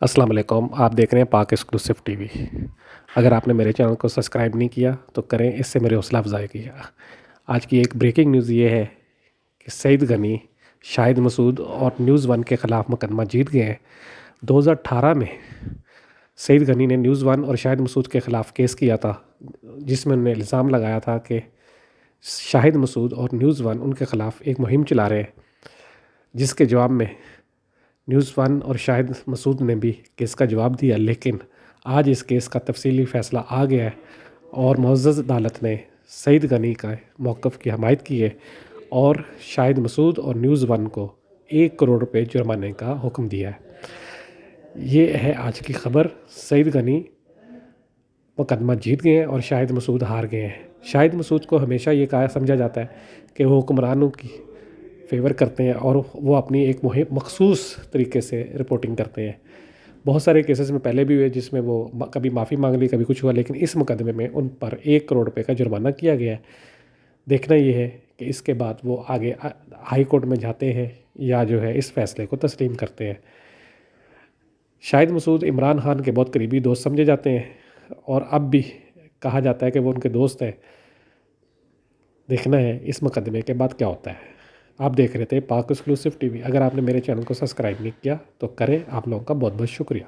अस्सलाम वालेकुम। आप देख रहे हैं पाक एक्सक्लूसिव टीवी। अगर आपने मेरे चैनल को सब्सक्राइब नहीं किया तो करें, इससे मेरी हौसला अफजाई की। आज की एक ब्रेकिंग न्यूज़ ये है कि सईद गनी, शाहिद मसूद और न्यूज़ वन के ख़िलाफ़ मुकदमा जीत गए हैं। 2018 में सईद गनी ने न्यूज़ वन और शाहिद मसूद के ख़िलाफ़ केस किया था, जिसमें उन्होंने इल्ज़ाम लगाया था कि शाहिद मसूद और न्यूज़ वन उनके ख़िलाफ़ एक मुहिम चला रहे हैं, जिसके जवाब में न्यूज़ वन और शाहिद मसूद ने भी केस का जवाब दिया। लेकिन आज इस केस का तफसीली फ़ैसला आ गया है और मुअज़्ज़ज़ अदालत ने सईद गनी का मौक़िफ़ की हमायत की है और शाहिद मसूद और न्यूज़ वन को 1 करोड़ रुपए जुर्माने का हुक्म दिया है। ये है आज की ख़बर। सईद गनी मुकदमा जीत गए हैं और शाहिद मसूद हार गए हैं। शाहिद मसूद को हमेशा ये कहा समझा जाता है कि वो हुक्मरानों की फेवर करते हैं और वो अपनी एक मखसूस तरीके से रिपोर्टिंग करते हैं। बहुत सारे केसेस में पहले भी हुए जिसमें वो कभी माफ़ी मांग ली, कभी कुछ हुआ, लेकिन इस मुकदमे में उन पर 1 करोड़ रुपए का जुर्माना किया गया है। देखना ये है कि इसके बाद वो आगे हाई कोर्ट में जाते हैं या जो है इस फैसले को तस्लीम करते हैं। शाहिद मसूद इमरान खान के बहुत करीबी दोस्त समझे जाते हैं और अब भी कहा जाता है कि वो उनके दोस्त हैं। देखना है इस मुकदमे के बाद क्या होता है। आप देख रहे थे पाक एक्सक्लूसिव टीवी। अगर आपने मेरे चैनल को सब्सक्राइब नहीं किया तो करें। आप लोगों का बहुत बहुत शुक्रिया।